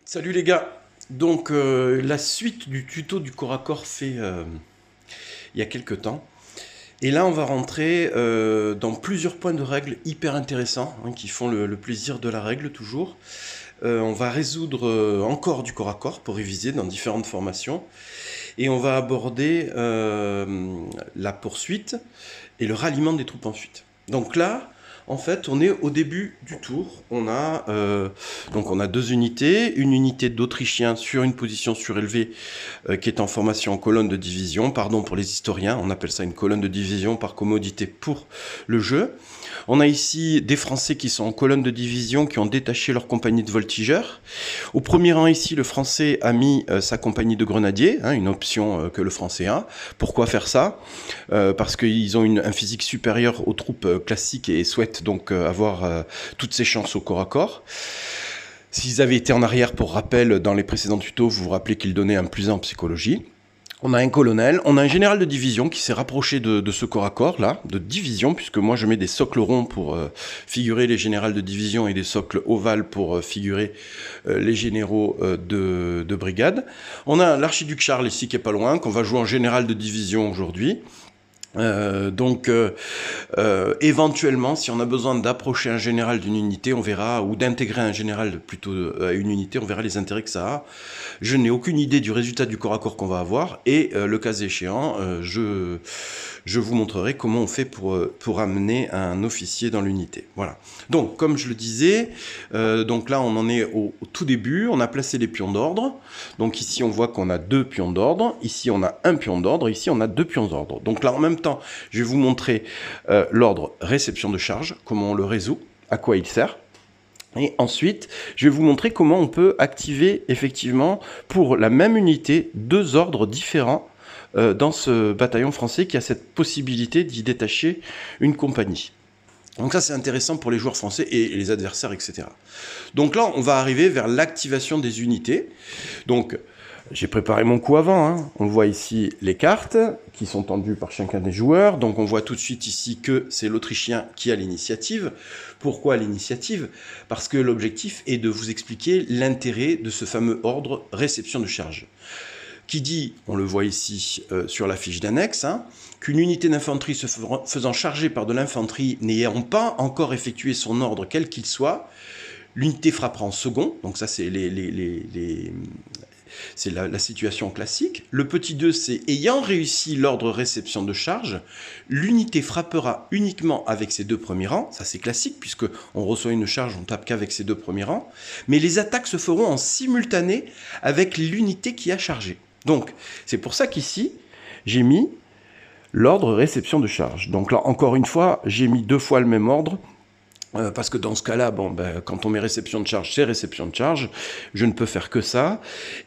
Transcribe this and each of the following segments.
Salut les gars, donc la suite du tuto du corps à corps fait il y a quelques temps. Et là on va rentrer dans plusieurs points de règle hyper intéressants, hein, qui font le plaisir de la règle toujours. On va résoudre encore du corps à corps pour réviser dans différentes formations. Et on va aborder la poursuite et le ralliement des troupes en fuite. Donc là, en fait, on est au début du tour. Donc on a deux unités. Une unité d'Autrichiens sur une position surélevée qui est en formation en colonne de division. Pardon pour les historiens, on appelle ça une colonne de division par commodité pour le jeu. On a ici des Français qui sont en colonne de division, qui ont détaché leur compagnie de voltigeurs. Au premier rang ici, le Français a mis sa compagnie de grenadiers, hein, une option que le Français a. Pourquoi faire ça Parce qu'ils ont un physique supérieur aux troupes classiques et souhaitent donc avoir toutes ces chances au corps à corps. S'ils avaient été en arrière, pour rappel, dans les précédents tutos, vous vous rappelez qu'ils donnaient un +1 en psychologie. On a un colonel, on a un général de division qui s'est rapproché de ce corps à corps là, de division, puisque moi je mets des socles ronds pour figurer les généraux de division et des socles ovales pour figurer les généraux de brigade. On a l'archiduc Charles ici qui est pas loin, qu'on va jouer en général de division aujourd'hui. Éventuellement, si on a besoin d'approcher un général d'une unité, on verra, ou d'intégrer un général plutôt à une unité, on verra les intérêts que ça a. Je n'ai aucune idée du résultat du corps à corps qu'on va avoir, et le cas échéant, je vous montrerai comment on fait pour amener un officier dans l'unité. Voilà. Donc, comme je le disais, donc là on en est au tout début, on a placé les pions d'ordre. Donc ici on voit qu'on a 2 pions d'ordre, ici on a un pion d'ordre, ici on a 2 pions d'ordre. Donc là en même temps, je vais vous montrer l'ordre réception de charge, comment on le résout, à quoi il sert. Et ensuite, je vais vous montrer comment on peut activer effectivement pour la même unité 2 ordres différents dans ce bataillon français qui a cette possibilité d'y détacher une compagnie. Donc ça c'est intéressant pour les joueurs français et les adversaires, etc. Donc là on va arriver vers l'activation des unités. Donc j'ai préparé mon coup avant, hein. On voit ici les cartes qui sont tendues par chacun des joueurs. Donc on voit tout de suite ici que c'est l'Autrichien qui a l'initiative. Pourquoi l'initiative? Parce que l'objectif est de vous expliquer l'intérêt de ce fameux ordre réception de charge. Qui dit, on le voit ici sur la fiche d'annexe, hein, qu'une unité d'infanterie se faisant charger par de l'infanterie n'ayant pas encore effectué son ordre quel qu'il soit, l'unité frappera en second, donc ça c'est la situation classique. Le petit 2, c'est ayant réussi l'ordre réception de charge, l'unité frappera uniquement avec ses 2 premiers rangs, ça c'est classique puisque on reçoit une charge, on tape qu'avec ses 2 premiers rangs, mais les attaques se feront en simultané avec l'unité qui a chargé. Donc, c'est pour ça qu'ici, j'ai mis l'ordre réception de charge. Donc là, encore une fois, j'ai mis 2 fois le même ordre, parce que dans ce cas-là, bon, quand on met réception de charge, c'est réception de charge. Je ne peux faire que ça.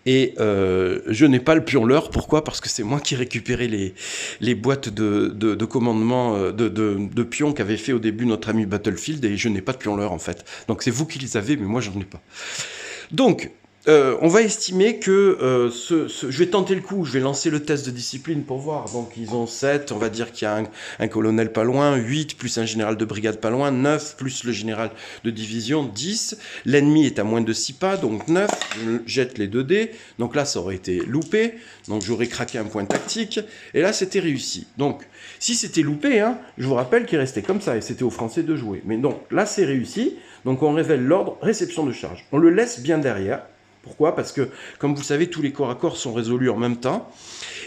Et je n'ai pas le pion leurre. Pourquoi? Parce que c'est moi qui récupérais les boîtes de commandement de pions qu'avait fait au début notre ami Battlefield, et je n'ai pas de pion leurre en fait. Donc c'est vous qui les avez, mais moi j'en ai pas. Donc, on va estimer que je vais tenter le coup, je vais lancer le test de discipline pour voir. Donc ils ont 7, on va dire qu'il y a un colonel pas loin, 8 plus un général de brigade pas loin, 9 plus le général de division, 10. L'ennemi est à moins de 6 pas, donc 9, je jette les 2 dés. Donc là ça aurait été loupé, donc j'aurais craqué un point tactique, et là c'était réussi. Donc si c'était loupé, hein, je vous rappelle qu'il restait comme ça, et c'était aux Français de jouer. Mais donc là c'est réussi, donc on révèle l'ordre réception de charge. On le laisse bien derrière. Pourquoi? Parce que, comme vous savez, tous les corps à corps sont résolus en même temps.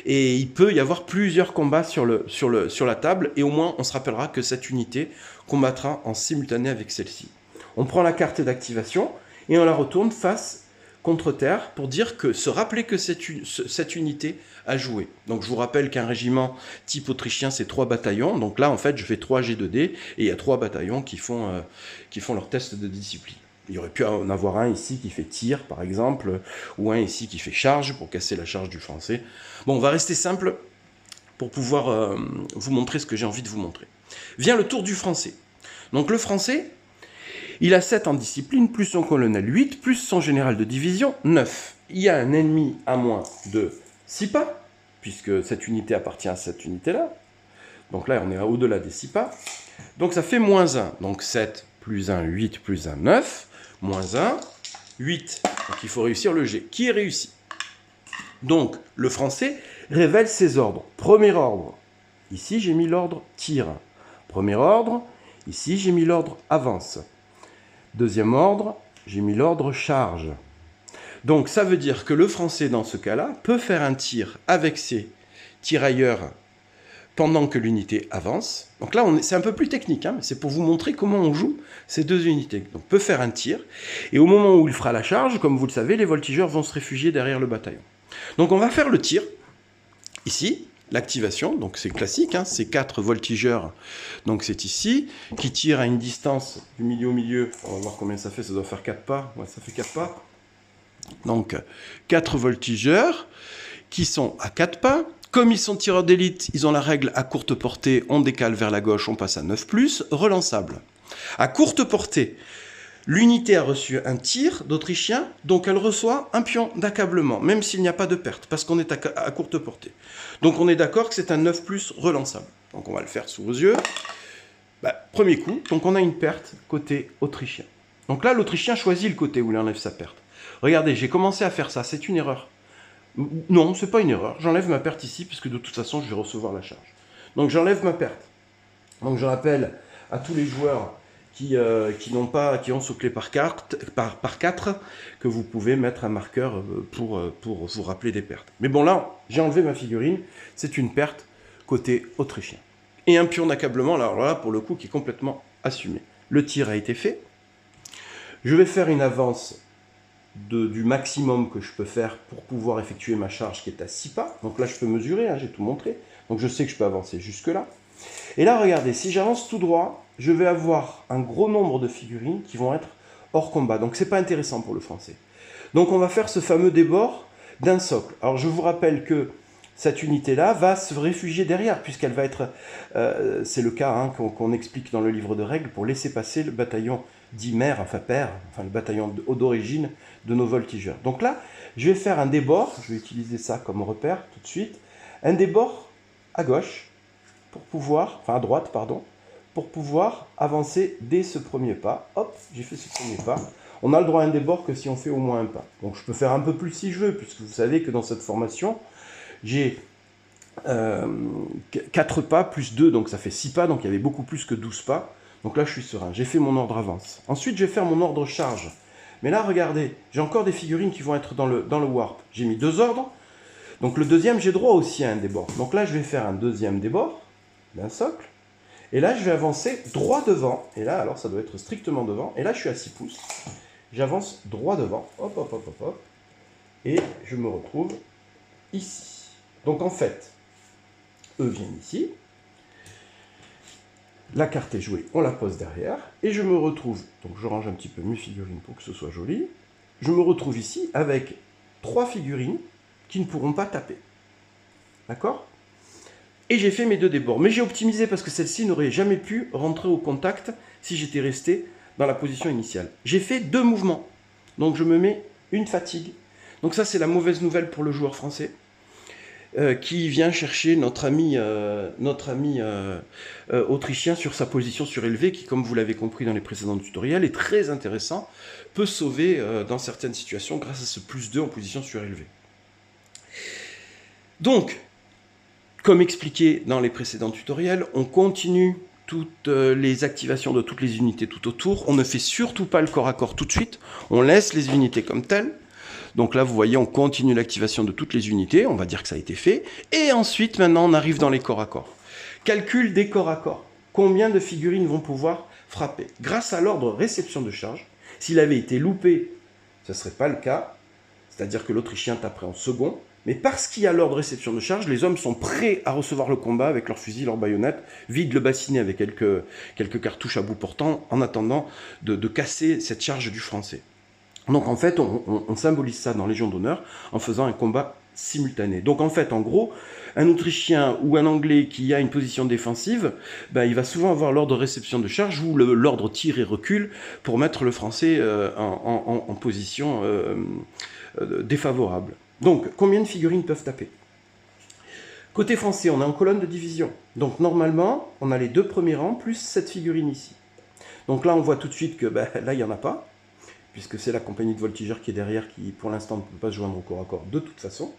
Et il peut y avoir plusieurs combats sur la table. Et au moins, on se rappellera que cette unité combattra en simultané avec celle-ci. On prend la carte d'activation et on la retourne face contre terre pour dire que, se rappeler que cette unité a joué. Donc je vous rappelle qu'un régiment type autrichien, c'est 3 bataillons. Donc là, en fait, je fais 3 G2D et il y a 3 bataillons qui font leur test de discipline. Il y aurait pu en avoir un ici qui fait tir, par exemple, ou un ici qui fait charge, pour casser la charge du français. Bon, on va rester simple pour pouvoir vous montrer ce que j'ai envie de vous montrer. Vient le tour du français. Donc le français, il a 7 en discipline, plus son colonel 8, plus son général de division 9. Il y a un ennemi à moins de 6 pas, puisque cette unité appartient à cette unité-là. Donc là, on est au-delà des 6 pas. Donc ça fait moins 1. Donc 7 plus 1, 8 plus 1, 9. Moins 1, 8. Donc il faut réussir le G, qui est réussi. Donc le français révèle ses ordres. Premier ordre, ici j'ai mis l'ordre tir. Premier ordre, ici j'ai mis l'ordre avance. Deuxième ordre, j'ai mis l'ordre charge. Donc ça veut dire que le français dans ce cas-là peut faire un tir avec ses tirailleurs pendant que l'unité avance. Donc là, c'est un peu plus technique, hein, mais c'est pour vous montrer comment on joue ces deux unités. Donc peut faire un tir, et au moment où il fera la charge, comme vous le savez, les voltigeurs vont se réfugier derrière le bataillon. Donc on va faire le tir, ici, l'activation, donc c'est classique, hein, c'est 4 voltigeurs, donc c'est ici, qui tirent à une distance du milieu au milieu, on va voir combien ça fait, ça doit faire 4 pas, ouais, ça fait 4 pas. Donc 4 voltigeurs qui sont à 4 pas. Comme ils sont tireurs d'élite, ils ont la règle à courte portée, on décale vers la gauche, on passe à 9+, relançable. À courte portée, l'unité a reçu un tir d'Autrichien, donc elle reçoit un pion d'accablement, même s'il n'y a pas de perte, parce qu'on est à courte portée. Donc on est d'accord que c'est un 9+ relançable. Donc on va le faire sous vos yeux. Premier coup, donc on a une perte côté autrichien. Donc là, l'Autrichien choisit le côté où il enlève sa perte. Regardez, j'ai commencé à faire ça, c'est une erreur. Non, c'est pas une erreur. J'enlève ma perte ici, puisque de toute façon, je vais recevoir la charge. Donc j'enlève ma perte. Donc je rappelle à tous les joueurs qui ont ce clé par 4, que vous pouvez mettre un marqueur pour vous rappeler des pertes. Mais bon, là, j'ai enlevé ma figurine. C'est une perte côté autrichien. Et un pion d'accablement, alors là, pour le coup, qui est complètement assumé. Le tir a été fait. Je vais faire une avance du maximum que je peux faire pour pouvoir effectuer ma charge qui est à 6 pas. Donc là, je peux mesurer, hein, j'ai tout montré. Donc je sais que je peux avancer jusque-là. Et là, regardez, si j'avance tout droit, je vais avoir un gros nombre de figurines qui vont être hors combat. Donc c'est pas intéressant pour le français. Donc on va faire ce fameux débord d'un socle. Alors je vous rappelle que cette unité-là va se réfugier derrière, puisqu'elle va être... c'est le cas hein, qu'on explique dans le livre de règles, pour laisser passer le bataillon dit mère, enfin père, enfin le bataillon d'origine de nos voltigeurs. Donc là, je vais faire un débord, je vais utiliser ça comme repère tout de suite, un débord à gauche, pour pouvoir, enfin à droite, pardon, pour pouvoir avancer dès ce premier pas. Hop, j'ai fait ce premier pas. On a le droit à un débord que si on fait au moins un pas. Donc je peux faire un peu plus si je veux, puisque vous savez que dans cette formation, j'ai 4 pas plus 2, donc ça fait 6 pas, donc il y avait beaucoup plus que 12 pas. Donc là, je suis serein. J'ai fait mon ordre avance. Ensuite, je vais faire mon ordre charge. Mais là, regardez, j'ai encore des figurines qui vont être dans le warp. J'ai mis 2 ordres. Donc le deuxième, j'ai droit aussi à un débord. Donc là, je vais faire un deuxième débord d'un socle. Et là, je vais avancer droit devant. Et là, alors, ça doit être strictement devant. Et là, je suis à 6 pouces. J'avance droit devant. Hop, hop, hop, hop, hop. Et je me retrouve ici. Donc en fait, eux viennent ici. La carte est jouée, on la pose derrière, et je me retrouve, donc je range un petit peu mes figurines pour que ce soit joli, je me retrouve ici avec 3 figurines qui ne pourront pas taper. D'accord? Et j'ai fait mes 2 débords, mais j'ai optimisé parce que celle-ci n'aurait jamais pu rentrer au contact si j'étais resté dans la position initiale. J'ai fait 2 mouvements, donc je me mets une fatigue. Donc ça, c'est la mauvaise nouvelle pour le joueur français. Qui vient chercher notre ami autrichien sur sa position surélevée, qui, comme vous l'avez compris dans les précédents tutoriels, est très intéressant, peut sauver dans certaines situations grâce à ce +2 en position surélevée. Donc, comme expliqué dans les précédents tutoriels, on continue toutes les activations de toutes les unités tout autour. On ne fait surtout pas le corps à corps tout de suite, on laisse les unités comme telles. Donc là, vous voyez, on continue l'activation de toutes les unités. On va dire que ça a été fait. Et ensuite, maintenant, on arrive dans les corps à corps. Calcul des corps à corps. Combien de figurines vont pouvoir frapper? Grâce à l'ordre réception de charge, s'il avait été loupé, ce ne serait pas le cas. C'est-à-dire que l'Autrichien taperait en second. Mais parce qu'il y a l'ordre réception de charge, les hommes sont prêts à recevoir le combat avec leurs fusils, leurs baïonnettes, vident le bassinet avec quelques cartouches à bout portant, en attendant de casser cette charge du français. Donc en fait, on symbolise ça dans Légion d'honneur en faisant un combat simultané. Donc en fait, en gros, un Autrichien ou un Anglais qui a une position défensive, il va souvent avoir l'ordre réception de charge ou l'ordre tir et recul pour mettre le Français en position défavorable. Donc, combien de figurines peuvent taper? Côté français, on est en colonne de division. Donc normalement, on a les 2 premiers rangs plus cette figurine ici. Donc là, on voit tout de suite que là, il n'y en a pas. puisque c'est la compagnie de voltigeurs qui est derrière, qui pour l'instant ne peut pas se joindre au corps à corps de toute façon.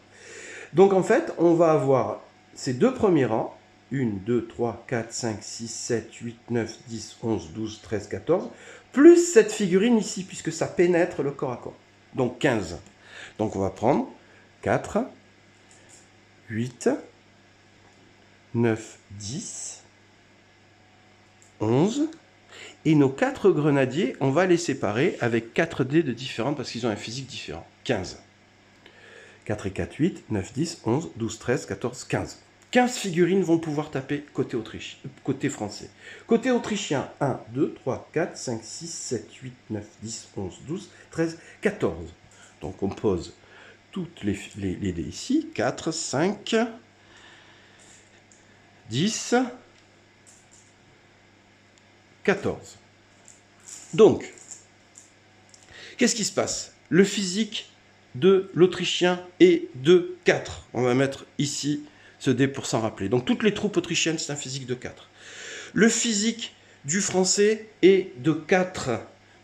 Donc en fait, on va avoir ces deux premiers rangs, 1, 2, 3, 4, 5, 6, 7, 8, 9, 10, 11, 12, 13, 14, plus cette figurine ici, puisque ça pénètre le corps à corps. Donc 15. Donc on va prendre 4, 8, 9, 10, 11, et nos 4 grenadiers, on va les séparer avec 4 dés de différents, parce qu'ils ont un physique différent. 15. 4 et 4, 8, 9, 10, 11, 12, 13, 14, 15. 15 figurines vont pouvoir taper côté français. Côté autrichien, 1, 2, 3, 4, 5, 6, 7, 8, 9, 10, 11, 12, 13, 14. Donc on pose toutes les dés ici. 4, 5, 10, 14. Donc, qu'est-ce qui se passe? Le physique de l'Autrichien est de 4. On va mettre ici ce dé pour s'en rappeler. Donc toutes les troupes autrichiennes, c'est un physique de 4. Le physique du Français est de 4.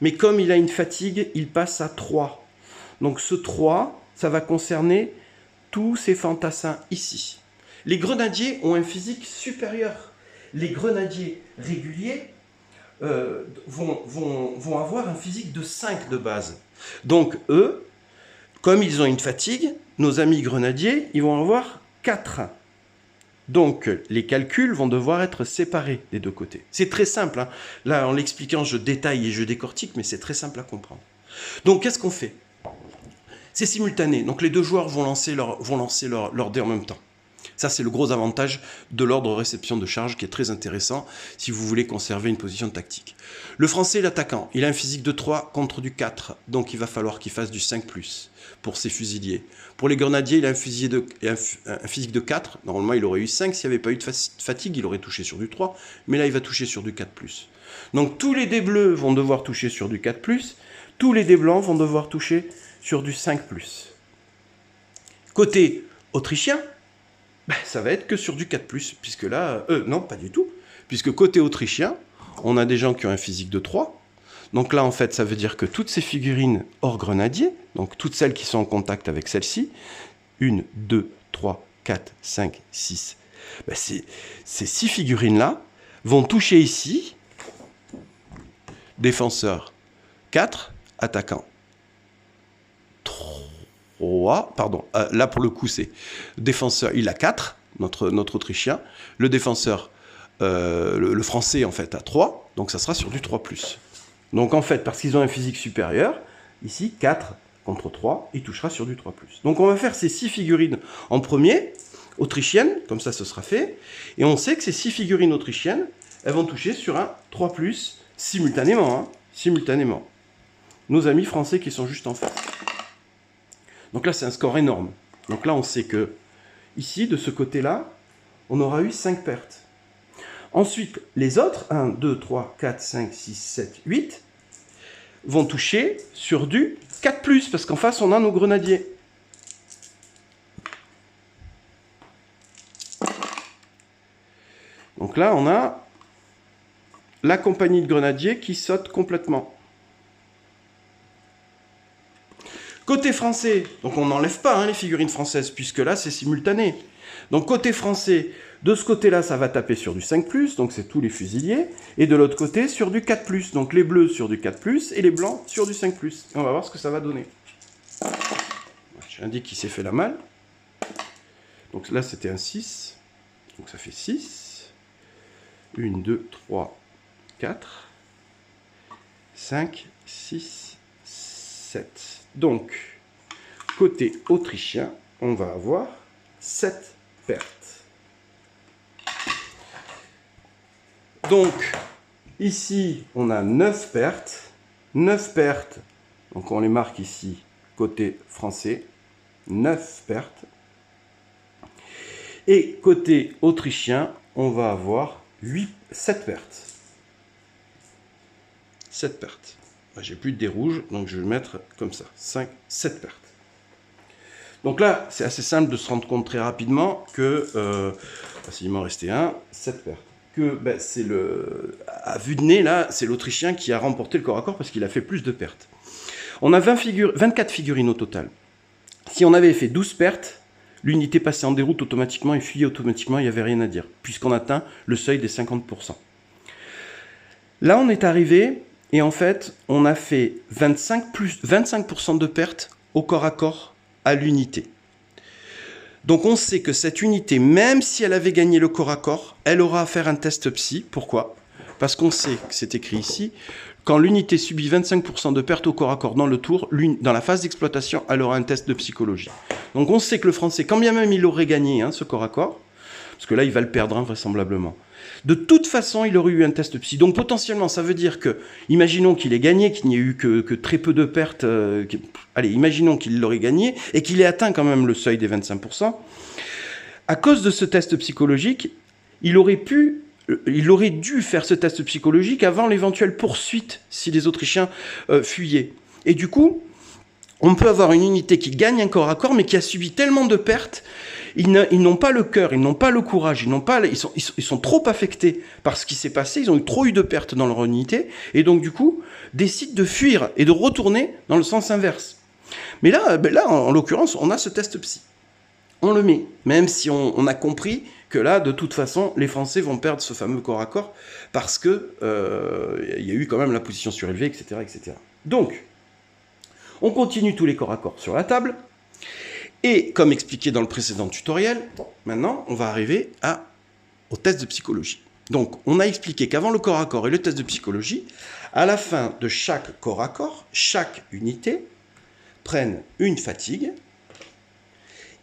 Mais comme il a une fatigue, il passe à 3. Donc ce 3, ça va concerner tous ces fantassins ici. Les grenadiers ont un physique supérieur. Les grenadiers réguliers vont avoir un physique de 5 de base. Donc eux, comme ils ont une fatigue, nos amis grenadiers, ils vont avoir 4. Donc les calculs vont devoir être séparés des deux côtés. C'est très simple, hein. Là, en l'expliquant, je détaille et je décortique, mais c'est très simple à comprendre. Donc qu'est-ce qu'on fait? C'est simultané, donc les deux joueurs vont lancer leur dé en même temps. Ça, c'est le gros avantage de l'ordre réception de charge qui est très intéressant si vous voulez conserver une position tactique. Le Français, l'attaquant, il a un physique de 3 contre du 4, donc il va falloir qu'il fasse du 5+, pour ses fusiliers. Pour les grenadiers, il a un physique de 4, normalement il aurait eu 5, s'il n'y avait pas eu de fatigue, il aurait touché sur du 3, mais là il va toucher sur du 4+. Donc tous les dés bleus vont devoir toucher sur du 4+, tous les dés blancs vont devoir toucher sur du 5+. Côté autrichien, ça va être que sur du 4+, puisque là... non, pas du tout. Puisque côté autrichien, on a des gens qui ont un physique de 3. Donc là, en fait, ça veut dire que toutes ces figurines hors grenadier, donc toutes celles qui sont en contact avec celle-ci, 1, 2, 3, 4, 5, 6, ces 6 figurines-là vont toucher ici, défenseur 4, attaquant 3, pardon, là pour le coup c'est défenseur, il a 4, notre Autrichien, le défenseur, le Français en fait a 3, donc ça sera sur du 3+. Donc en fait, parce qu'ils ont un physique supérieur, ici 4 contre 3, il touchera sur du 3+. Donc on va faire ces 6 figurines en premier, autrichiennes, comme ça ce sera fait, et on sait que ces 6 figurines autrichiennes, elles vont toucher sur un 3+, simultanément, hein, simultanément. Nos amis français qui sont juste en face. Donc là, c'est un score énorme. Donc là, on sait que, ici, de ce côté-là, on aura eu 5 pertes. Ensuite, les autres, 1, 2, 3, 4, 5, 6, 7, 8, vont toucher sur du 4+, parce qu'en face, on a nos grenadiers. Donc là, on a la compagnie de grenadiers qui saute complètement. Côté français, donc on n'enlève pas les figurines françaises, puisque là c'est simultané. Donc côté français, de ce côté-là, ça va taper sur du 5+, donc c'est tous les fusiliers, et de l'autre côté sur du 4+, donc les bleus sur du 4+, et les blancs sur du 5+. Et on va voir ce que ça va donner. J'indique qu'il s'est fait la malle. Donc là c'était un 6, donc ça fait 6. 1, 2, 3, 4, 5, 6, 7. Donc, côté autrichien, on va avoir 7 pertes. Donc, ici, on a 9 pertes. 9 pertes, donc on les marque ici, côté français, 9 pertes. Et côté autrichien, on va avoir 7 pertes. 7 pertes. J'ai plus de dés rouges, donc je vais le mettre comme ça. 7 pertes. Donc là, c'est assez simple de se rendre compte très rapidement que, s'il m'en restait un, 7 pertes. Que c'est à vue de nez, là, c'est l'Autrichien qui a remporté le corps à corps parce qu'il a fait plus de pertes. On a 24 figurines au total. Si on avait fait 12 pertes, l'unité passait en déroute automatiquement et fuyait automatiquement, il n'y avait rien à dire, puisqu'on atteint le seuil des 50%. Là, on est arrivé, et en fait, on a fait 25% de pertes au corps à corps à l'unité. Donc on sait que cette unité, même si elle avait gagné le corps à corps, elle aura à faire un test psy. Pourquoi? Parce qu'on sait, que c'est écrit ici, quand l'unité subit 25% de pertes au corps à corps dans le tour, dans la phase d'exploitation, elle aura un test de psychologie. Donc on sait que le français, quand bien même il aurait gagné ce corps à corps, parce que là il va le perdre vraisemblablement, de toute façon il aurait eu un test psy. Donc potentiellement ça veut dire que, imaginons qu'il ait gagné, qu'il n'y ait eu que très peu de pertes, allez, imaginons qu'il l'aurait gagné, et qu'il ait atteint quand même le seuil des 25%, à cause de ce test psychologique, il aurait dû faire ce test psychologique avant l'éventuelle poursuite si les Autrichiens fuyaient. Et du coup, on peut avoir une unité qui gagne un corps à corps, mais qui a subi tellement de pertes, ils n'ont pas le cœur, ils n'ont pas le courage, ils sont trop affectés par ce qui s'est passé, ils ont trop eu de pertes dans leur unité, et donc du coup, décident de fuir et de retourner dans le sens inverse. Mais là en l'occurrence, on a ce test psy. On le met, même si on a compris que là, de toute façon, les Français vont perdre ce fameux corps à corps parce que y a eu quand même la position surélevée, etc., etc. Donc, on continue tous les corps à corps sur la table. Et comme expliqué dans le précédent tutoriel, maintenant, on va arriver au test de psychologie. Donc, on a expliqué qu'avant le corps à corps et le test de psychologie, à la fin de chaque corps à corps, chaque unité prenne une fatigue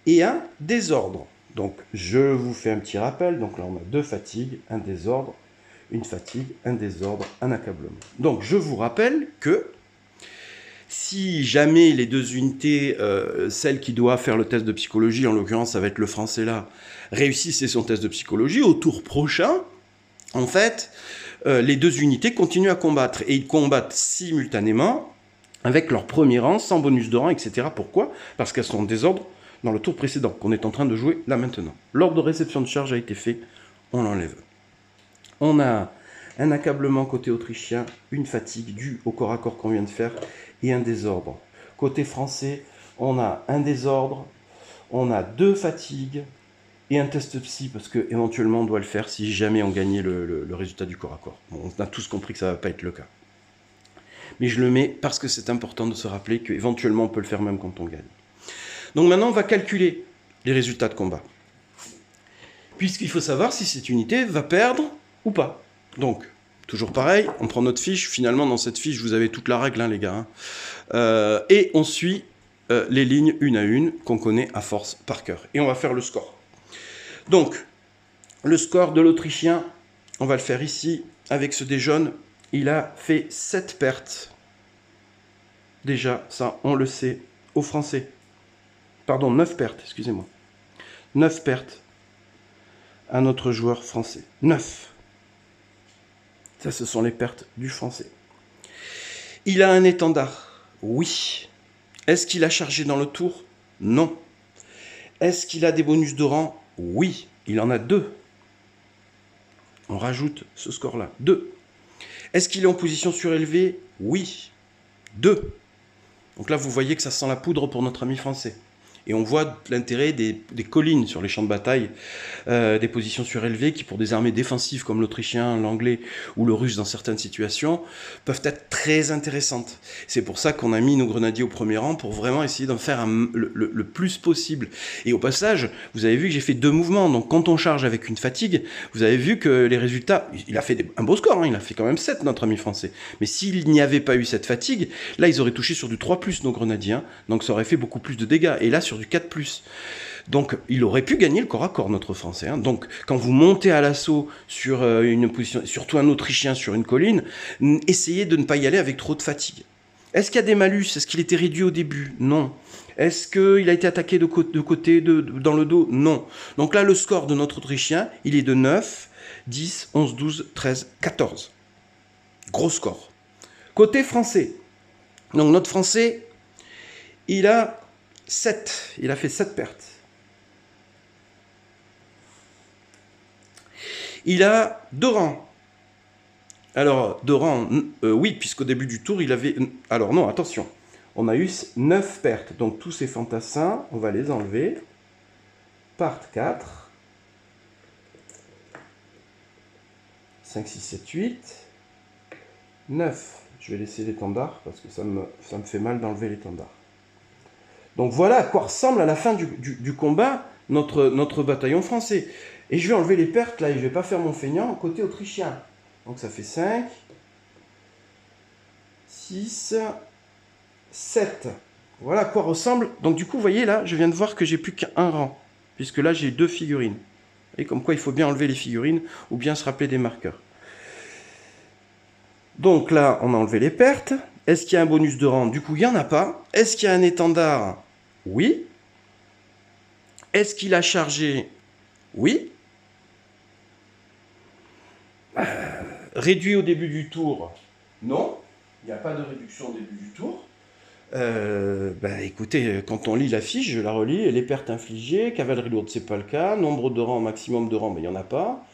et un désordre. Donc, je vous fais un petit rappel. Donc là, on a 2 fatigues, un désordre, une fatigue, un désordre, un accablement. Donc, je vous rappelle que si jamais les 2 unités, celle qui doit faire le test de psychologie, en l'occurrence, ça va être le français là, réussissent son test de psychologie, au tour prochain, en fait, les 2 unités continuent à combattre. Et ils combattent simultanément avec leur premier rang, sans bonus de rang, etc. Pourquoi? Parce qu'elles sont en désordre dans le tour précédent, qu'on est en train de jouer là maintenant. L'ordre de réception de charge a été fait, on l'enlève. On a un accablement côté autrichien, une fatigue due au corps à corps qu'on vient de faire, et un désordre. Côté français, on a un désordre, on a 2 fatigues, et un test psy, parce qu'éventuellement on doit le faire si jamais on gagnait le résultat du corps à corps. Bon, on a tous compris que ça ne va pas être le cas. Mais je le mets parce que c'est important de se rappeler qu'éventuellement on peut le faire même quand on gagne. Donc maintenant, on va calculer les résultats de combat. Puisqu'il faut savoir si cette unité va perdre ou pas. Donc, toujours pareil, on prend notre fiche. Finalement, dans cette fiche, vous avez toute la règle, les gars. Et on suit les lignes une à une qu'on connaît à force par cœur. Et on va faire le score. Donc, le score de l'Autrichien, on va le faire ici avec ce dé jaune. Il a fait 7 pertes. Déjà, ça, on le sait, aux Français. Pardon, 9 pertes, excusez-moi. 9 pertes à notre joueur français. 9. Ça, ce sont les pertes du français. Il a un étendard. Oui. Est-ce qu'il a chargé dans le tour? Non. Est-ce qu'il a des bonus de rang? Oui. Il en a 2. On rajoute ce score-là. 2. Est-ce qu'il est en position surélevée? Oui. 2. Donc là, vous voyez que ça sent la poudre pour notre ami français. Et on voit l'intérêt des collines sur les champs de bataille, des positions surélevées qui, pour des armées défensives comme l'Autrichien, l'Anglais ou le Russe dans certaines situations, peuvent être très intéressantes. C'est pour ça qu'on a mis nos grenadiers au premier rang pour vraiment essayer d'en faire le plus possible. Et au passage, vous avez vu que j'ai fait 2 mouvements. Donc quand on charge avec une fatigue, vous avez vu que les résultats, il a fait un beau score, il a fait quand même 7, notre ami français. Mais s'il n'y avait pas eu cette fatigue, là, ils auraient touché sur du 3+, nos grenadiers. Donc ça aurait fait beaucoup plus de dégâts. Et là, sur du 4+. Donc, il aurait pu gagner le corps à corps, notre Français. Donc, quand vous montez à l'assaut sur une position, surtout un Autrichien sur une colline, essayez de ne pas y aller avec trop de fatigue. Est-ce qu'il y a des malus? Est-ce qu'il était réduit au début? Non. Est-ce qu'il a été attaqué de côté, dans le dos? Non. Donc là, le score de notre Autrichien, il est de 9, 10, 11, 12, 13, 14. Gros score. Côté français. Donc, notre Français, il a 7. Il a fait 7 pertes. Il a 2 rangs. Alors, 2 rangs, oui, puisqu'au début du tour, il avait... Alors non, attention. on a eu 9 pertes. Donc tous ces fantassins, on va les enlever. Part 4. 5, 6, 7, 8. 9. Je vais laisser l'étendard parce que ça me fait mal d'enlever l'étendard. Donc voilà à quoi ressemble à la fin du combat notre bataillon français. Et je vais enlever les pertes là et je ne vais pas faire mon feignant côté autrichien. Donc ça fait 5, 6, 7. Voilà à quoi ressemble. Donc du coup, vous voyez là, je viens de voir que j'ai plus qu'un rang. Puisque là, j'ai 2 figurines. Et comme quoi, il faut bien enlever les figurines ou bien se rappeler des marqueurs. Donc là, on a enlevé les pertes. Est-ce qu'il y a un bonus de rang? Du coup, il n'y en a pas. Est-ce qu'il y a un étendard? Oui. Est-ce qu'il a chargé? Oui. Réduit au début du tour? Non. Il n'y a pas de réduction au début du tour. Écoutez, quand on lit la fiche, je la relis, les pertes infligées, cavalerie lourde, c'est pas le cas, nombre de rangs, maximum de rangs, mais il n'y en a pas.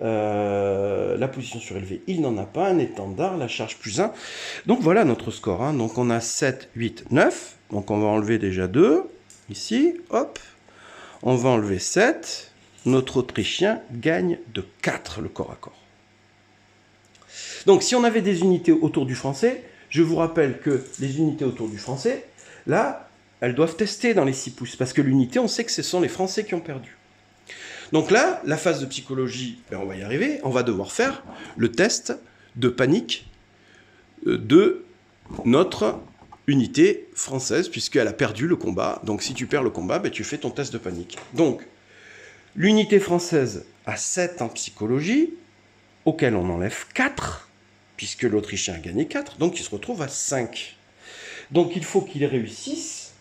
La position surélevée, il n'en a pas, un étendard, la charge plus 1. Donc voilà notre score. Hein. Donc on a 7, 8, 9. Donc on va enlever déjà 2. Ici, hop. On va enlever 7. Notre Autrichien gagne de 4 le corps à corps. Donc si on avait des unités autour du français, je vous rappelle que les unités autour du français, là, elles doivent tester dans les 6 pouces. Parce que l'unité, on sait que ce sont les Français qui ont perdu. Donc là, la phase de psychologie, on va y arriver. On va devoir faire le test de panique de notre unité française, puisqu'elle a perdu le combat. Donc si tu perds le combat, tu fais ton test de panique. Donc, l'unité française a 7 en psychologie, auquel on enlève 4, puisque l'Autrichien a gagné 4, donc il se retrouve à 5. Donc il faut qu'il réussisse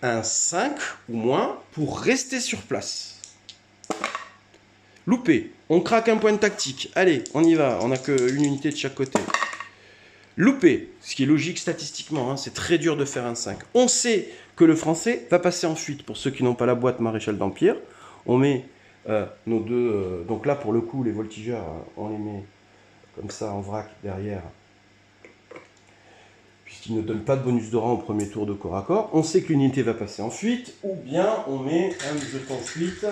un 5 ou moins pour rester sur place. Loupé, on craque un point de tactique. Allez, on y va, on n'a qu'une unité de chaque côté. Loupé, ce qui est logique statistiquement, hein, c'est très dur de faire un 5. On sait que le français va passer en fuite. Pour ceux qui n'ont pas la boîte maréchal d'Empire, on met nos deux... donc là, pour le coup, les voltigeurs, on les met comme ça en vrac derrière, puisqu'ils ne donnent pas de bonus de rang au premier tour de corps à corps. On sait que l'unité va passer en fuite, ou bien on met un jeton fuite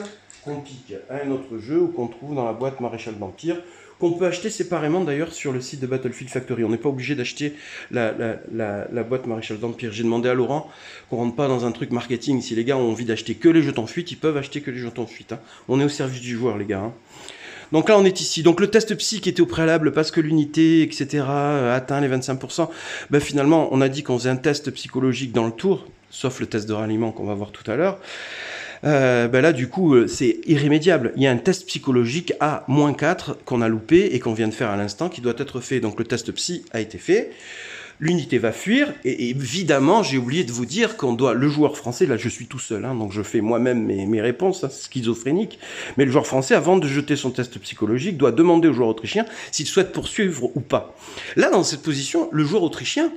qu'on pique à un autre jeu ou qu'on trouve dans la boîte maréchal d'Empire, qu'on peut acheter séparément d'ailleurs sur le site de Battlefield Factory. On n'est pas obligé d'acheter la boîte maréchal d'Empire. J'ai demandé à Laurent qu'on ne rentre pas dans un truc marketing. Si les gars ont envie d'acheter que les jetons fuite, ils peuvent acheter que les jetons fuite. Hein. On est au service du joueur, les gars. Hein. Donc là, on est ici. Donc le test psy qui était au préalable parce que l'unité, etc., atteint les 25%, finalement, on a dit qu'on faisait un test psychologique dans le tour, sauf le test de ralliement qu'on va voir tout à l'heure. Là, du coup, c'est irrémédiable. Il y a un test psychologique à -4 qu'on a loupé et qu'on vient de faire à l'instant qui doit être fait. Donc le test psy a été fait. L'unité va fuir, et évidemment, j'ai oublié de vous dire qu'on doit, le joueur français, là je suis tout seul, hein, donc je fais moi-même mes réponses, hein, schizophréniques, mais le joueur français, avant de jeter son test psychologique, doit demander au joueur autrichien s'il souhaite poursuivre ou pas. Là, dans cette position, le joueur autrichien,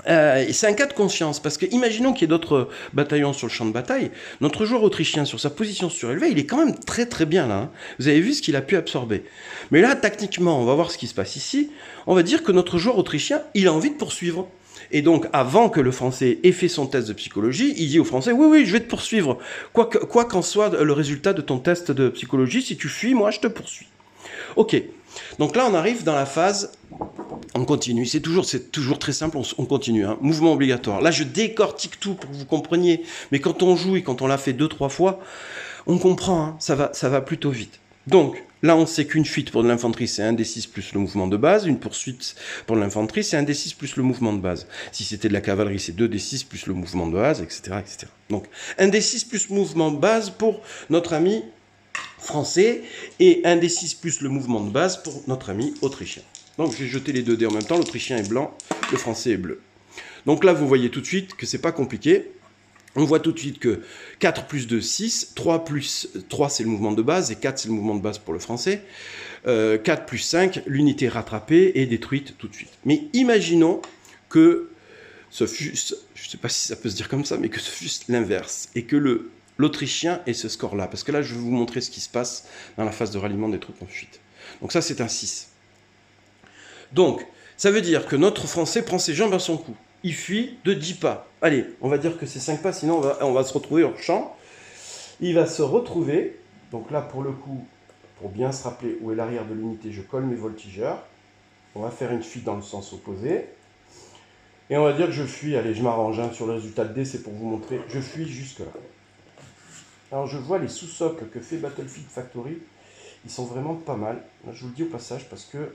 c'est un cas de conscience, parce que imaginons qu'il y ait d'autres bataillons sur le champ de bataille, notre joueur autrichien, sur sa position surélevée, il est quand même très très bien là. Hein. Vous avez vu ce qu'il a pu absorber. Mais là, tactiquement, on va voir ce qui se passe ici, on va dire que notre joueur autrichien, il a envie de poursuivre. Et donc, avant que le Français ait fait son test de psychologie, il dit au Français, oui, je vais te poursuivre. Quoi qu'en soit le résultat de ton test de psychologie, si tu fuis, moi, je te poursuis. Ok. Donc là, on arrive dans la phase, on continue, c'est toujours très simple, on continue, hein. Mouvement obligatoire. Là, je décortique tout pour que vous compreniez, mais quand on joue et quand on l'a fait 2-3 fois, on comprend, hein, ça va plutôt vite. Donc, là, on sait qu'une fuite pour de l'infanterie, c'est 1d6 plus le mouvement de base, une poursuite pour l'infanterie, c'est 1d6 plus le mouvement de base. Si c'était de la cavalerie, c'est 2d6 plus le mouvement de base, etc., etc. Donc, 1d6 plus mouvement de base pour notre ami français et 1d6 plus le mouvement de base pour notre ami autrichien. Donc je vais jeter les 2 dés en même temps, l'autrichien est blanc, le français est bleu. Donc là vous voyez tout de suite que c'est pas compliqué. On voit tout de suite que 4 plus 2, 6, 3 plus 3 c'est le mouvement de base et 4 c'est le mouvement de base pour le français. 4 plus 5, l'unité rattrapée et détruite tout de suite. Mais imaginons que ce fût, je ne sais pas si ça peut se dire comme ça, mais que ce fût l'inverse et que l'Autrichien ait ce score-là. Parce que là, je vais vous montrer ce qui se passe dans la phase de ralliement des troupes en fuite. Donc ça, c'est un 6. Donc, ça veut dire que notre Français prend ses jambes à son cou. il fuit de 10 pas. Allez, on va dire que c'est 5 pas, sinon on va se retrouver hors champ. Il va se retrouver, donc là pour le coup, pour bien se rappeler où est l'arrière de l'unité, je colle mes voltigeurs. On va faire une fuite dans le sens opposé. Et on va dire que je fuis, allez je m'arrange, hein, sur le résultat de D, c'est pour vous montrer, je fuis jusque là. Alors je vois les sous-socles que fait Battlefield Factory, ils sont vraiment pas mal. Je vous le dis au passage parce que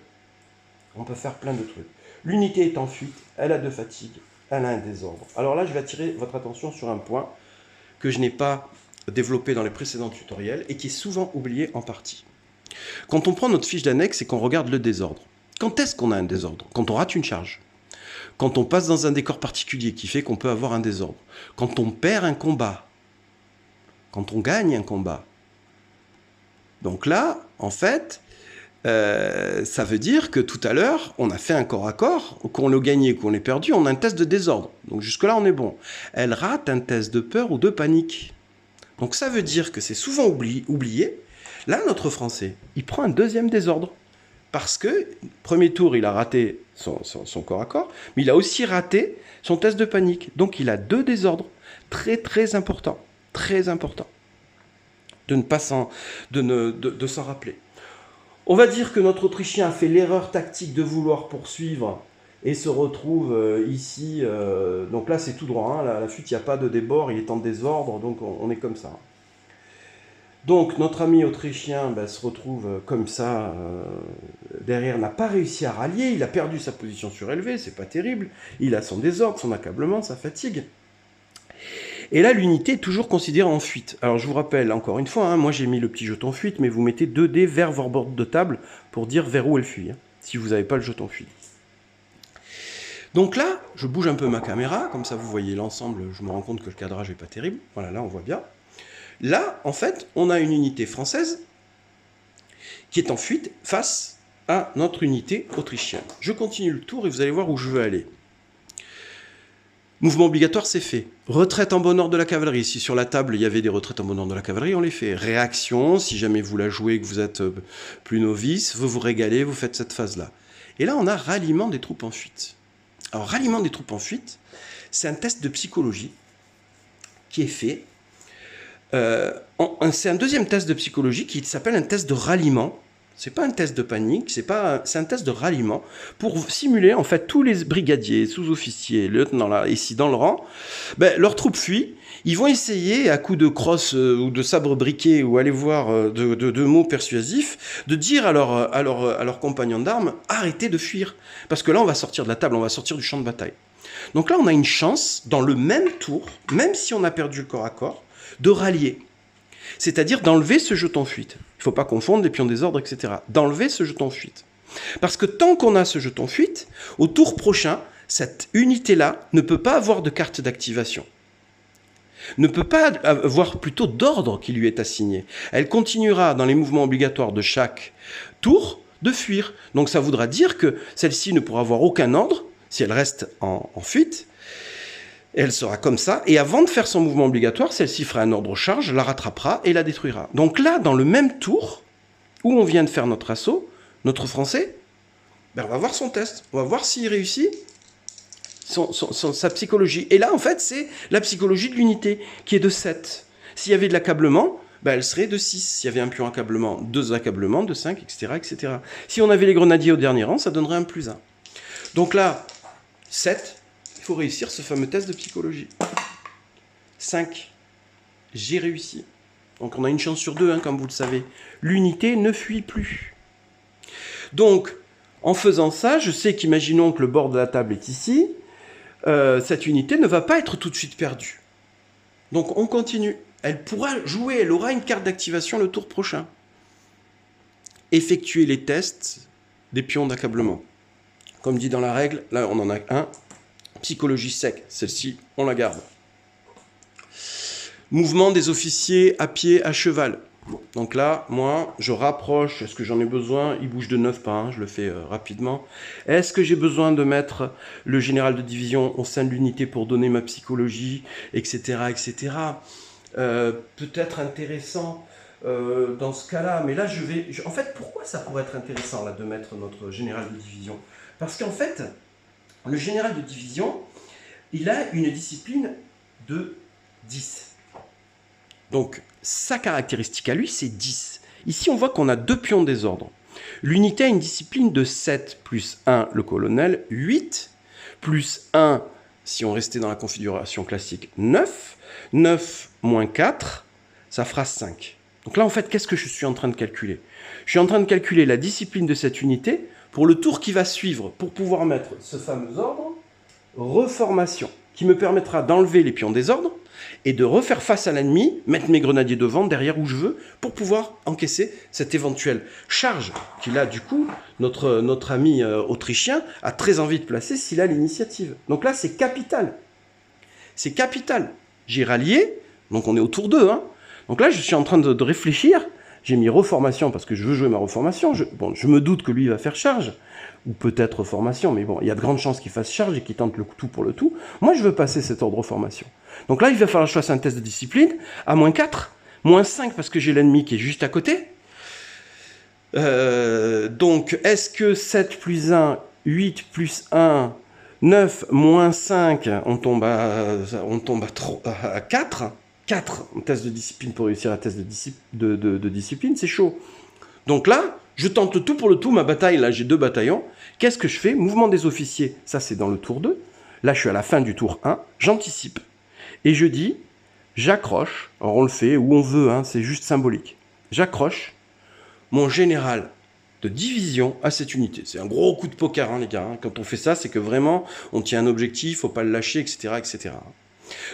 on peut faire plein de trucs. L'unité est en fuite, elle a de fatigue, elle a un désordre. Alors là je vais attirer votre attention sur un point que je n'ai pas développé dans les précédents tutoriels et qui est souvent oublié en partie. Quand on prend notre fiche d'annexe et qu'on regarde le désordre, quand est-ce qu'on a un désordre? Quand on rate une charge. Quand on passe dans un décor particulier qui fait qu'on peut avoir un désordre. Quand on perd un combat. Quand on gagne un combat. Donc là, en fait, ça veut dire que tout à l'heure, on a fait un corps à corps, qu'on l'ait gagné, qu'on l'ait perdu, on a un test de désordre. Donc jusque-là, on est bon. Elle rate un test de peur ou de panique. Donc ça veut dire que c'est souvent oublié. Là, notre Français, il prend un deuxième désordre. Parce que, premier tour, il a raté son corps à corps, mais il a aussi raté son test de panique. Donc il a 2 désordres. Très très important. Très important. De s'en rappeler. On va dire que notre Autrichien a fait l'erreur tactique de vouloir poursuivre et se retrouve ici. Donc là, c'est tout droit. Hein, la fuite, il n'y a pas de débord, il est en désordre, donc on est comme ça. Donc notre ami autrichien se retrouve comme ça, derrière, n'a pas réussi à rallier, il a perdu sa position surélevée, c'est pas terrible, il a son désordre, son accablement, sa fatigue. Et là, l'unité est toujours considérée en fuite. Alors je vous rappelle, encore une fois, hein, moi j'ai mis le petit jeton fuite, mais vous mettez 2 dés vers votre bord de table pour dire vers où elle fuit, hein, si vous n'avez pas le jeton fuite. Donc là, je bouge un peu ma caméra, comme ça vous voyez l'ensemble, je me rends compte que le cadrage n'est pas terrible. Voilà, là on voit bien. Là, en fait, on a une unité française qui est en fuite face à notre unité autrichienne. Je continue le tour et vous allez voir où je veux aller. Mouvement obligatoire, c'est fait. Retraite en bon ordre de la cavalerie. Si sur la table, il y avait des retraites en bon ordre de la cavalerie, on les fait. Réaction, si jamais vous la jouez et que vous êtes plus novice, vous vous régalez, vous faites cette phase-là. Et là, on a ralliement des troupes en fuite. Alors, ralliement des troupes en fuite, c'est un test de psychologie qui est fait. C'est un deuxième test de psychologie qui s'appelle un test de ralliement. C'est pas un test de panique, c'est un test de ralliement pour simuler en fait tous les brigadiers, sous-officiers, lieutenants là ici dans le rang, leurs troupes fuient. Ils vont essayer à coups de crosse ou de sabre briquet ou aller voir de mots persuasifs de dire à leurs compagnons d'armes arrêtez de fuir parce que là on va sortir de la table, on va sortir du champ de bataille. Donc là on a une chance dans le même tour, même si on a perdu le corps à corps, de rallier. C'est-à-dire d'enlever ce jeton fuite. Il ne faut pas confondre les pions désordre, etc. D'enlever ce jeton fuite. Parce que tant qu'on a ce jeton fuite, au tour prochain, cette unité-là ne peut pas avoir de carte d'activation. Ne peut pas avoir plutôt d'ordre qui lui est assigné. Elle continuera dans les mouvements obligatoires de chaque tour de fuir. Donc ça voudra dire que celle-ci ne pourra avoir aucun ordre si elle reste en fuite. Elle sera comme ça, et avant de faire son mouvement obligatoire, celle-ci fera un ordre charge, la rattrapera et la détruira. Donc là, dans le même tour, où on vient de faire notre assaut, notre Français, on va voir son test, on va voir s'il réussit sa psychologie. Et là, en fait, c'est la psychologie de l'unité, qui est de 7. S'il y avait de l'accablement, elle serait de 6. S'il y avait un pion accablement, 2 accablements, de 5, etc., etc. Si on avait les grenadiers au dernier rang, ça donnerait un +1. Donc là, 7... il faut réussir ce fameux test de psychologie. 5. J'ai réussi. Donc on a une chance sur 2, comme vous le savez. L'unité ne fuit plus. Donc, en faisant ça, je sais qu'imaginons que le bord de la table est ici. Cette unité ne va pas être tout de suite perdue. Donc on continue. Elle pourra jouer, elle aura une carte d'activation le tour prochain. Effectuer les tests des pions d'accablement. Comme dit dans la règle, là on en a un. Psychologie sec, celle-ci, on la garde. Mouvement des officiers à pied, à cheval. Donc là, moi, je rapproche. Est-ce que j'en ai besoin? Il bouge de 9 pas, hein, je le fais rapidement. Est-ce que j'ai besoin de mettre le général de division au sein de l'unité pour donner ma psychologie, etc., etc. Peut-être intéressant dans ce cas-là. Mais là, en fait, pourquoi ça pourrait être intéressant là, de mettre notre général de division? Parce qu'en fait... le général de division, il a une discipline de 10. Donc, sa caractéristique à lui, c'est 10. Ici, on voit qu'on a 2 pions de désordre. L'unité a une discipline de 7 plus 1, le colonel, 8, plus 1, si on restait dans la configuration classique, 9, 9 moins 4, ça fera 5. Donc là, en fait, qu'est-ce que je suis en train de calculer? Je suis en train de calculer la discipline de cette unité pour le tour qui va suivre, pour pouvoir mettre ce fameux ordre, reformation, qui me permettra d'enlever les pions désordre et de refaire face à l'ennemi, mettre mes grenadiers devant, derrière où je veux, pour pouvoir encaisser cette éventuelle charge qu'il a, du coup, notre ami autrichien a très envie de placer s'il a l'initiative. Donc là, c'est capital. C'est capital. J'ai rallié, donc on est autour d'eux. Hein. Donc là, je suis en train de réfléchir. J'ai mis reformation parce que je veux jouer ma reformation. Je me doute que lui va faire charge, ou peut-être reformation, mais bon, il y a de grandes chances qu'il fasse charge et qu'il tente le tout pour le tout. Moi, je veux passer cet ordre reformation. Donc là, il va falloir que je fasse un test de discipline à moins 4, moins 5 parce que j'ai l'ennemi qui est juste à côté. Donc, est-ce que 7 plus 1, 8 plus 1, 9 moins 5, on tombe à 4. 4 en test de discipline pour réussir un test de discipline, c'est chaud. Donc là, je tente le tout pour le tout, ma bataille, là j'ai 2 bataillons. Qu'est-ce que je fais? Mouvement des officiers, ça c'est dans le tour 2. Là je suis à la fin du tour 1, j'anticipe. Et je dis, j'accroche, alors on le fait où on veut, hein, c'est juste symbolique. J'accroche mon général de division à cette unité. C'est un gros coup de poker, hein, les gars. Hein. Quand on fait ça, c'est que vraiment, on tient un objectif, faut pas le lâcher, etc., etc.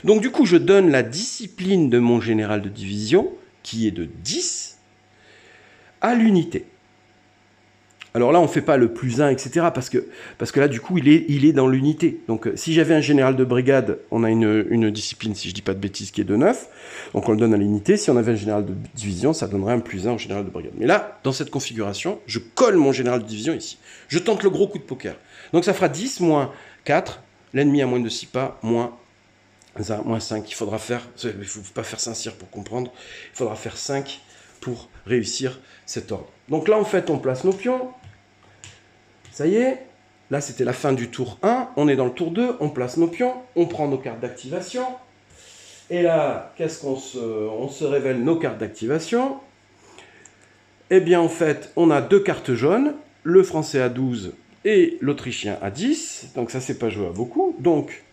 Donc du coup, je donne la discipline de mon général de division, qui est de 10, à l'unité. Alors là, on ne fait pas le plus 1, etc. Parce que là, du coup, il est dans l'unité. Donc si j'avais un général de brigade, on a une discipline, si je ne dis pas de bêtises, qui est de 9. Donc on le donne à l'unité. Si on avait un général de division, ça donnerait un plus 1 au général de brigade. Mais là, dans cette configuration, je colle mon général de division ici. Je tente le gros coup de poker. Donc ça fera 10 moins 4. L'ennemi a moins de 6 pas, moins 5. Il faudra faire, il ne faut pas faire Saint-Cyr pour comprendre, il faudra faire 5 pour réussir cet ordre. Donc là, en fait, on place nos pions. Ça y est, là, c'était la fin du tour 1. On est dans le tour 2, on place nos pions, on prend nos cartes d'activation. Et là, qu'est-ce qu'on on se révèle nos cartes d'activation? Eh bien, en fait, on a 2 cartes jaunes, le français à 12 et l'autrichien à 10. Donc ça, c'est pas joué à beaucoup. Donc,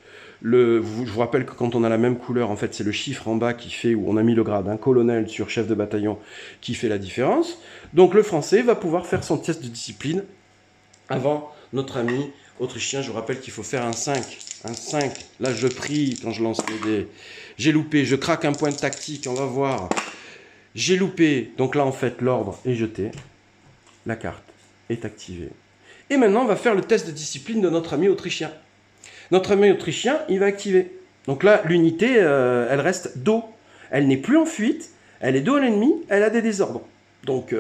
je vous rappelle que quand on a la même couleur, en fait, c'est le chiffre en bas qui fait, où on a mis le grade, un colonel sur chef de bataillon, qui fait la différence. Donc le français va pouvoir faire son test de discipline avant notre ami autrichien. Je vous rappelle qu'il faut faire un 5. Un 5, là je prie quand je lance les dés. J'ai loupé, je craque un point de tactique, on va voir. J'ai loupé, donc là en fait l'ordre est jeté. La carte est activée. Et maintenant on va faire le test de discipline de notre ami autrichien. Notre ami autrichien, il va activer. Donc là, l'unité, elle reste dos. Elle n'est plus en fuite, elle est dos à l'ennemi, elle a des désordres. Donc,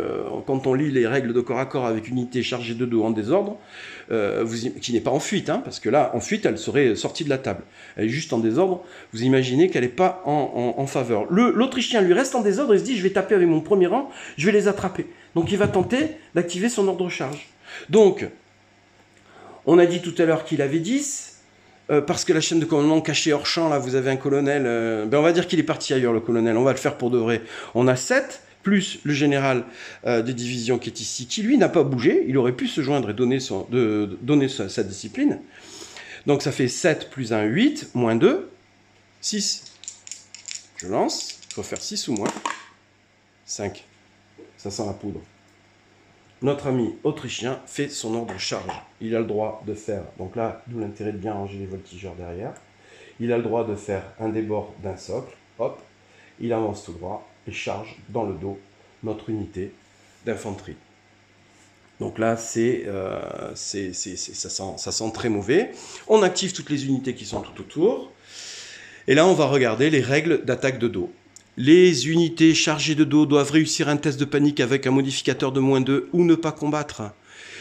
quand on lit les règles de corps à corps avec unité chargée de dos en désordre, qui n'est pas en fuite, hein, parce que là, en fuite, elle serait sortie de la table. Elle est juste en désordre. Vous imaginez qu'elle n'est pas en faveur. L'Autrichien, lui, reste en désordre et se dit, je vais taper avec mon premier rang, je vais les attraper. Donc, il va tenter d'activer son ordre charge. Donc, on a dit tout à l'heure qu'il avait 10. Parce que la chaîne de commandement cachée hors champ, là, vous avez un colonel, on va dire qu'il est parti ailleurs, le colonel, on va le faire pour de vrai. On a 7, plus le général de division qui est ici, qui lui n'a pas bougé, il aurait pu se joindre et donner sa discipline. Donc ça fait 7 plus 1, 8, moins 2, 6. Je lance, il faut faire 6 ou moins. 5. Ça sent la poudre. Notre ami autrichien fait son ordre charge. Il a le droit de faire, donc là, d'où l'intérêt de bien ranger les voltigeurs derrière. Il a le droit de faire un débord d'un socle. Hop, il avance tout droit et charge dans le dos notre unité d'infanterie. Donc là, ça sent très mauvais. On active toutes les unités qui sont tout autour. Et là, on va regarder les règles d'attaque de dos. Les unités chargées de dos doivent réussir un test de panique avec un modificateur de -2 ou ne pas combattre.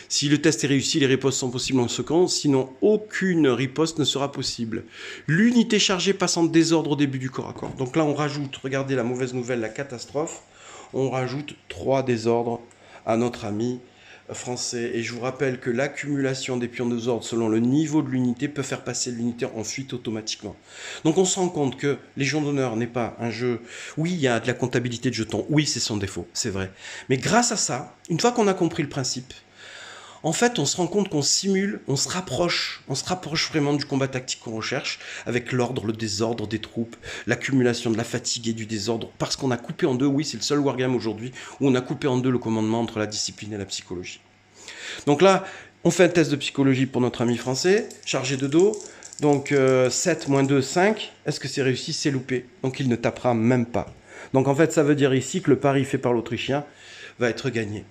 Si le test est réussi, les ripostes sont possibles en secondes, sinon aucune riposte ne sera possible. L'unité chargée passe en désordre au début du corps à corps. Donc là, on rajoute, regardez la mauvaise nouvelle, la catastrophe, on rajoute 3 désordres à notre ami français. Et je vous rappelle que l'accumulation des pions de désordre selon le niveau de l'unité peut faire passer l'unité en fuite automatiquement. Donc on se rend compte que Légion d'honneur n'est pas un jeu... Oui, il y a de la comptabilité de jetons. Oui, c'est son défaut, c'est vrai. Mais grâce à ça, une fois qu'on a compris le principe, en fait, on se rend compte qu'on simule, on se rapproche vraiment du combat tactique qu'on recherche, avec l'ordre, le désordre des troupes, l'accumulation de la fatigue et du désordre, parce qu'on a coupé en deux, oui, c'est le seul wargame aujourd'hui où on a coupé en deux le commandement entre la discipline et la psychologie. Donc là, on fait un test de psychologie pour notre ami français, chargé de dos, donc 7 moins 2, 5, est-ce que c'est réussi? C'est loupé, donc il ne tapera même pas. Donc en fait, ça veut dire ici que le pari fait par l'Autrichien va être gagné.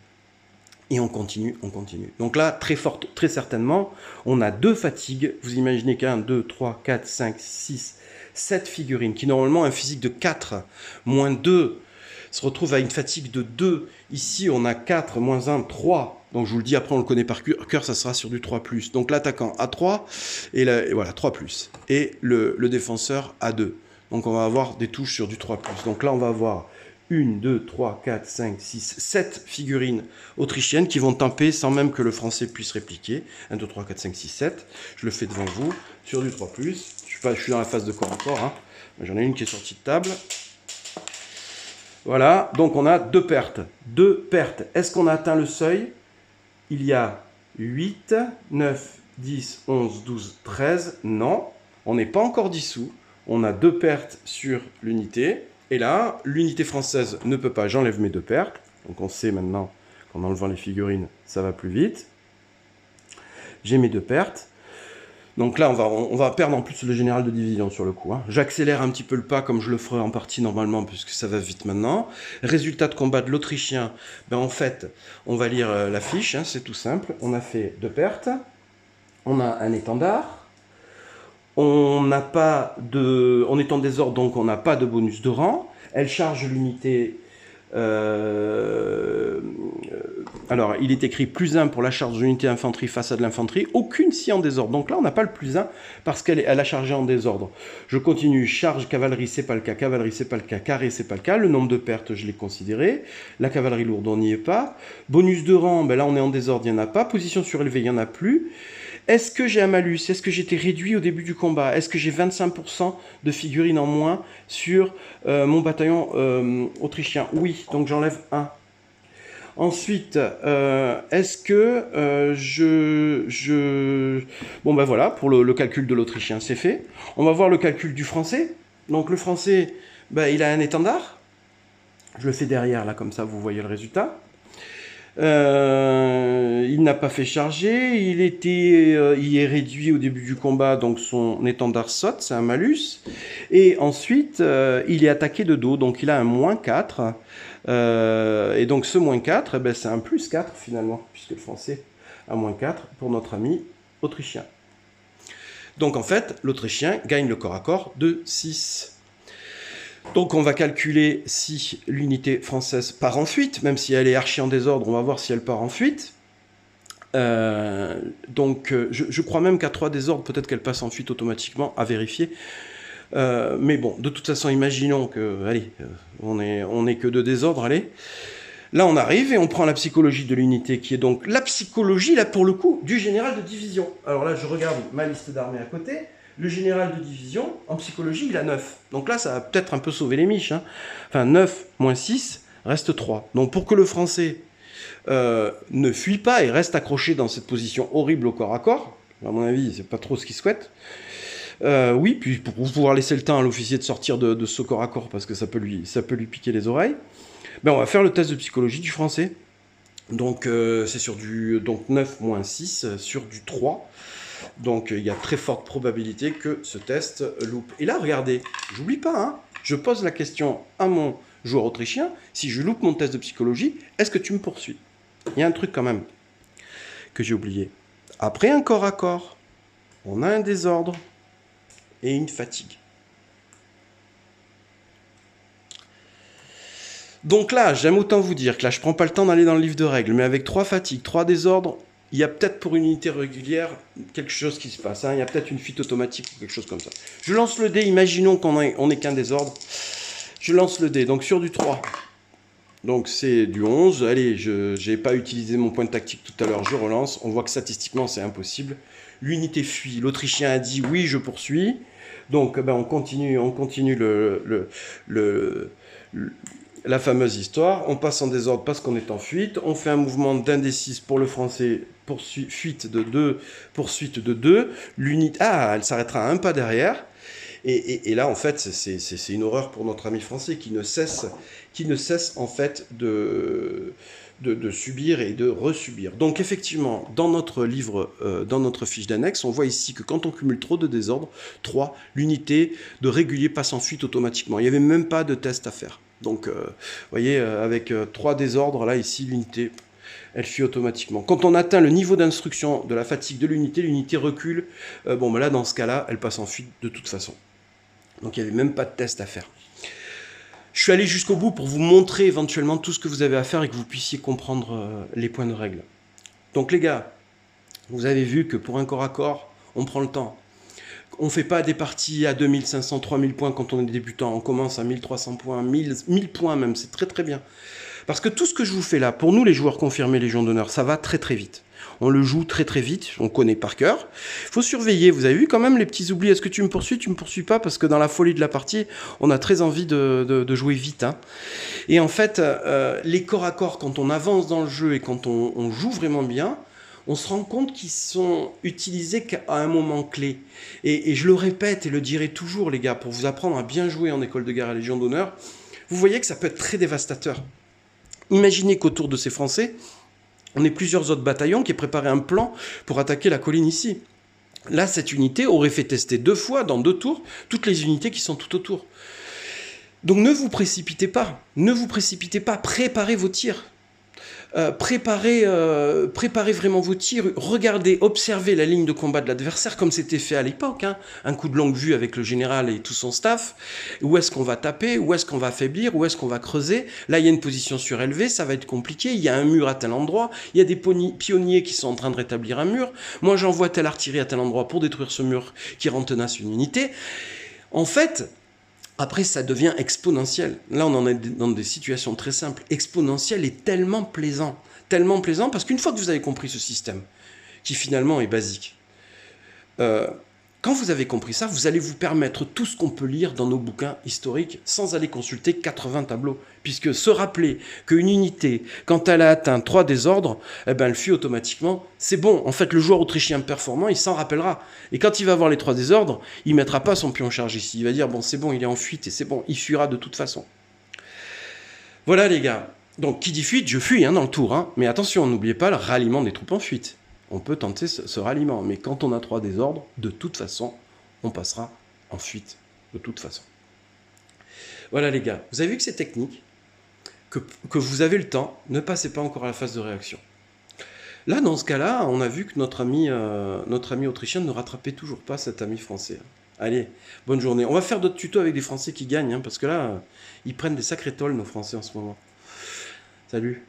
Et on continue, on continue. Donc là, très certainement, on a 2 fatigues. Vous imaginez qu'un, 2, 3, 4, 5, 6, 7 figurines, qui normalement un physique de 4, moins 2, se retrouve à une fatigue de 2. Ici, on a 4, moins 1, 3. Donc je vous le dis, après on le connaît par cœur, ça sera sur du 3+. Donc l'attaquant a 3, et voilà, 3+. Et le défenseur a 2. Donc on va avoir des touches sur du 3+. Donc là, on va avoir 1, 2, 3, 4, 5, 6, 7 figurines autrichiennes qui vont taper sans même que le français puisse répliquer. 1, 2, 3, 4, 5, 6, 7. Je le fais devant vous, sur du 3+. Je suis dans la phase de corps à corps. Hein. J'en ai une qui est sortie de table. Voilà, donc on a 2 pertes. 2 pertes. Est-ce qu'on a atteint le seuil? Il y a 8, 9, 10, 11, 12, 13. Non, on n'est pas encore dissous. On a 2 pertes sur l'unité. Et là, l'unité française ne peut pas, j'enlève mes 2 pertes. Donc on sait maintenant qu'en enlevant les figurines, ça va plus vite. J'ai mes 2 pertes. Donc là, on va perdre en plus le général de division sur le coup. Hein. J'accélère un petit peu le pas comme je le ferai en partie normalement, puisque ça va vite maintenant. Résultat de combat de l'Autrichien, ben en fait, on va lire la fiche, hein, c'est tout simple. On a fait 2 pertes. On a un étendard. On est en désordre, donc on n'a pas de bonus de rang. Elle charge l'unité. Alors, il est écrit +1 pour la charge de l'unité infanterie face à de l'infanterie. Aucune si en désordre. Donc là, on n'a pas le +1 parce qu'elle a chargé en désordre. Je continue. Charge cavalerie, c'est pas le cas. Cavalerie, c'est pas le cas. Carré, c'est pas le cas. Le nombre de pertes, je l'ai considéré. La cavalerie lourde, on n'y est pas. Bonus de rang, ben là, on est en désordre, il n'y en a pas. Position surélevée, il n'y en a plus. Est-ce que j'ai un malus? Est-ce que j'ai été réduit au début du combat? Est-ce que j'ai 25% de figurines en moins sur mon bataillon autrichien? Oui, donc j'enlève 1. Ensuite, est-ce que Bon ben voilà, pour le calcul de l'Autrichien, c'est fait. On va voir le calcul du Français. Donc le Français, ben, il a un étendard. Je le fais derrière, là, comme ça, vous voyez le résultat. Il n'a pas fait charger, il est réduit au début du combat, donc son étendard saute, c'est un malus. Et ensuite, il est attaqué de dos, donc il a un -4. Et donc ce -4, eh ben, c'est un +4 finalement, puisque le français a -4 pour notre ami autrichien. Donc en fait, l'Autrichien gagne le corps à corps de 6. Donc on va calculer si l'unité française part en fuite, même si elle est archi en désordre, on va voir si elle part en fuite. Je crois même qu'à 3 désordres, peut-être qu'elle passe en fuite automatiquement, à vérifier. Mais bon, de toute façon, imaginons que, allez, on est que de désordre, allez. Là, on arrive et on prend la psychologie de l'unité, qui est donc la psychologie, là, pour le coup, du général de division. Alors là, je regarde ma liste d'armées à côté. Le général de division, en psychologie, il a 9. Donc là, ça va peut-être un peu sauver les miches. Hein. Enfin, 9 moins 6 reste 3. Donc pour que le français ne fuit pas et reste accroché dans cette position horrible au corps à corps, à mon avis, c'est pas trop ce qu'il souhaite. Oui, puis pour pouvoir laisser le temps à l'officier de sortir de ce corps à corps, parce que ça peut lui piquer les oreilles, ben on va faire le test de psychologie du français. Donc c'est sur du 9 moins 6 sur du 3. Donc il y a très forte probabilité que ce test loupe. Et là, regardez, j'oublie pas, hein, je pose la question à mon joueur autrichien, si je loupe mon test de psychologie, est-ce que tu me poursuis? Il y a un truc quand même que j'ai oublié. Après un corps à corps, on a un désordre et une fatigue. Donc là, j'aime autant vous dire que là, je prends pas le temps d'aller dans le livre de règles, mais avec 3 fatigues, 3 désordres, il y a peut-être pour une unité régulière quelque chose qui se passe. Hein. Il y a peut-être une fuite automatique ou quelque chose comme ça. Je lance le dé, imaginons qu'on est qu'un désordre. Je lance le dé, donc sur du 3. Donc c'est du 11. Allez, je n'ai pas utilisé mon point de tactique tout à l'heure, je relance. On voit que statistiquement, c'est impossible. L'unité fuit. L'Autrichien a dit oui, je poursuis. Donc ben, on continue la fameuse histoire. On passe en désordre parce qu'on est en fuite. On fait un mouvement d'indécis pour le français. Fuite de 2, poursuite de 2. L'unité... Ah, elle s'arrêtera un pas derrière. Et là, en fait, c'est une horreur pour notre ami français qui ne cesse en fait de subir et de resubir. Donc effectivement, dans notre livre, dans notre fiche d'annexe, on voit ici que quand on cumule trop de désordre, 3, l'unité de régulier passe en fuite automatiquement. Il n'y avait même pas de test à faire. Donc, vous voyez, avec 3 désordres, là, ici, l'unité, elle fuit automatiquement. Quand on atteint le niveau d'instruction de la fatigue de l'unité, l'unité recule. Bon, ben là, dans ce cas-là, elle passe en fuite de toute façon. Donc, il n'y avait même pas de test à faire. Je suis allé jusqu'au bout pour vous montrer éventuellement tout ce que vous avez à faire et que vous puissiez comprendre les points de règle. Donc les gars, vous avez vu que pour un corps à corps, on prend le temps. On ne fait pas des parties à 2500, 3000 points quand on est débutant. On commence à 1300 points, 1000 points même, c'est très très bien. Parce que tout ce que je vous fais là, pour nous les joueurs confirmés Légion d'honneur, ça va très très vite. On le joue très très vite, on connaît par cœur. Il faut surveiller, vous avez vu quand même les petits oublis. Est-ce que tu me poursuis pas? Parce que dans la folie de la partie, on a très envie de jouer vite. Hein. Et en fait, les corps à corps, quand on avance dans le jeu et quand on joue vraiment bien, on se rend compte qu'ils sont utilisés qu'à un moment clé. Et je le répète et le dirai toujours, les gars, pour vous apprendre à bien jouer en école de guerre à Légion d'honneur, vous voyez que ça peut être très dévastateur. Imaginez qu'autour de ces Français, on ait plusieurs autres bataillons qui aient préparé un plan pour attaquer la colline ici. Là, cette unité aurait fait tester 2 fois, dans 2 tours, toutes les unités qui sont tout autour. Donc ne vous précipitez pas. Ne vous précipitez pas. Préparez vos tirs. Préparez vraiment vos tirs. Regardez, observez la ligne de combat de l'adversaire comme c'était fait à l'époque. Hein. Un coup de longue vue avec le général et tout son staff. Où est-ce qu'on va taper? Où est-ce qu'on va affaiblir? Où est-ce qu'on va creuser? Là, il y a une position surélevée, ça va être compliqué. Il y a un mur à tel endroit. Il y a des pionniers qui sont en train de rétablir un mur. Moi, j'envoie telle artillerie à tel endroit pour détruire ce mur qui rend tenace une unité. En fait... Après, ça devient exponentiel. Là, on en est dans des situations très simples. Exponentiel est tellement plaisant parce qu'une fois que vous avez compris ce système, qui finalement est basique, quand vous avez compris ça, vous allez vous permettre tout ce qu'on peut lire dans nos bouquins historiques sans aller consulter 80 tableaux. Puisque se rappeler qu'une unité, quand elle a atteint 3 désordres, eh ben, elle fuit automatiquement. C'est bon. En fait, le joueur autrichien performant, il s'en rappellera. Et quand il va voir les 3 désordres, il ne mettra pas son pion charge ici. Il va dire, bon, c'est bon, il est en fuite et c'est bon, il fuira de toute façon. Voilà, les gars. Donc, qui dit fuite, je fuis hein, dans le tour. Hein. Mais attention, n'oubliez pas le ralliement des troupes en fuite. On peut tenter ce ralliement. Mais quand on a 3 désordres, de toute façon, on passera en fuite. De toute façon. Voilà, les gars. Vous avez vu que c'est technique, que vous avez le temps, ne passez pas encore à la phase de réaction. Là, dans ce cas-là, on a vu que notre ami autrichien ne rattrapait toujours pas cet ami français. Allez, bonne journée. On va faire d'autres tutos avec des Français qui gagnent, hein, parce que là, ils prennent des sacrés tolls, nos Français, en ce moment. Salut.